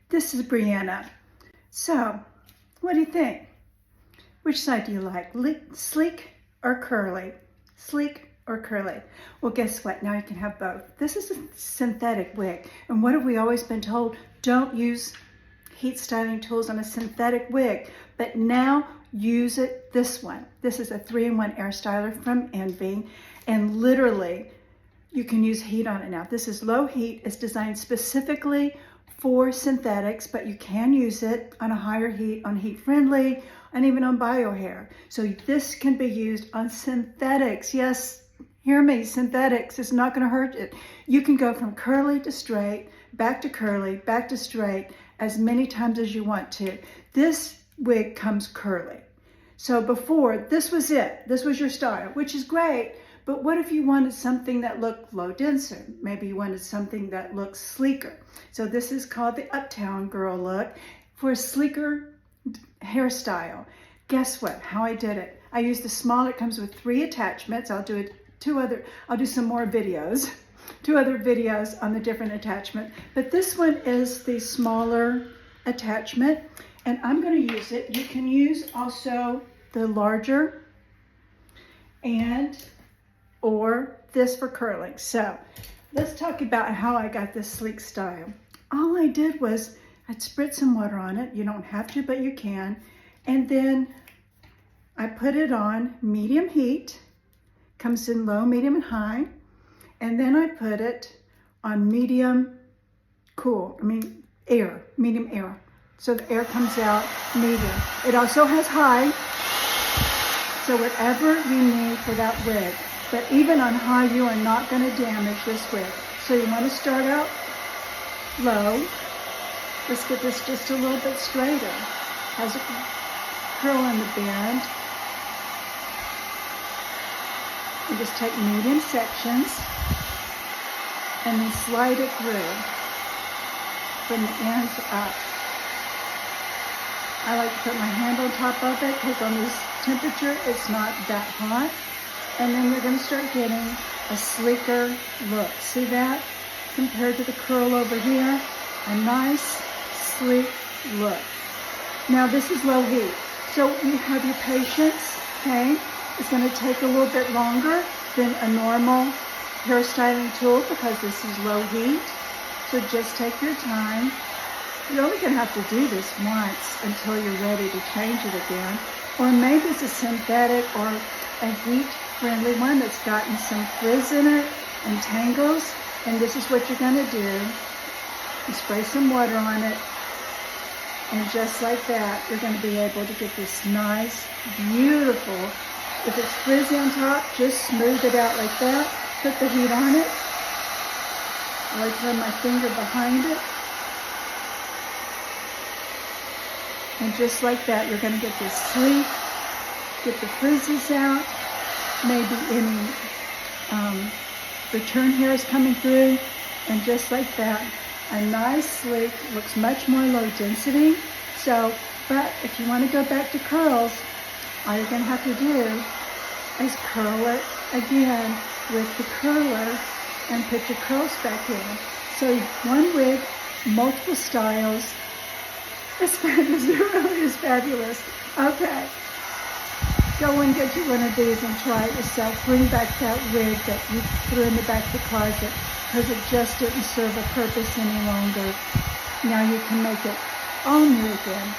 This is Brianna. So, what do you think? Which side do you like? Sleek or curly? Sleek or curly? Well, guess what? Now you can have both. This is a synthetic wig. And what have we always been told? Don't use heat styling tools on a synthetic wig. But now use it, this one. This is a 3-in-1 air styler from Envy. And literally, you can use heat on it now. This is low heat. It's designed specifically for synthetics, but you can use it on a higher heat, on heat friendly, and even on bio hair. So this can be used on synthetics. Yes, hear me, synthetics. It's not gonna hurt it. You can go from curly to straight, back to curly, back to straight, as many times as you want to. This wig comes curly. So before, this was it. This was your style, which is great. But what if you wanted something that looked low denser? Maybe you wanted something that looks sleeker. So this is called the Uptown Girl look for a sleeker hairstyle. Guess what? How I did it. I used the small, it comes with 3 attachments. I'll do some more videos, 2 other videos on the different attachment. But this one is the smaller attachment, and I'm going to use it. You can use also the larger or this for curling. So let's talk about how I got this sleek style. All I did was I'd spritz some water on it. You don't have to, but you can. And then I put it on medium heat, comes in low, medium, and high. And then I put it on medium medium air. So the air comes out medium. It also has high, so whatever you need for that wig. But even on high, you are not going to damage this wig. So you want to start out low. Let's get this just a little bit straighter. Has a curl in the band. You just take medium sections and then slide it through from the ends up. I like to put my hand on top of it because on this temperature, it's not that hot. And then you're going to start getting a sleeker look. See that? Compared to the curl over here, a nice, sleek look. Now this is low heat. So you have your patience, okay? It's going to take a little bit longer than a normal hairstyling tool because this is low heat. So just take your time. You're only going to have to do this once until you're ready to change it again. Or maybe it's a synthetic or a heat-friendly one that's gotten some frizz in it and tangles. And this is what you're going to do. You spray some water on it. And just like that, you're going to be able to get this nice, beautiful. If it's frizzy on top, just smooth it out like that. Put the heat on it. I like to run my finger behind it. And just like that, you're going to get this sleek, get the frizzes out, maybe any return hairs coming through, and just like that, a nice sleek, looks much more low density. So, but if you want to go back to curls, all you're going to have to do is curl it again with the curler and put your curls back in. So one wig, multiple styles. It's fabulous. It really is fabulous. Okay. Go and get you one of these and try it yourself. Bring back that wig that you threw in the back of the closet because it just didn't serve a purpose any longer. Now you can make it all new again.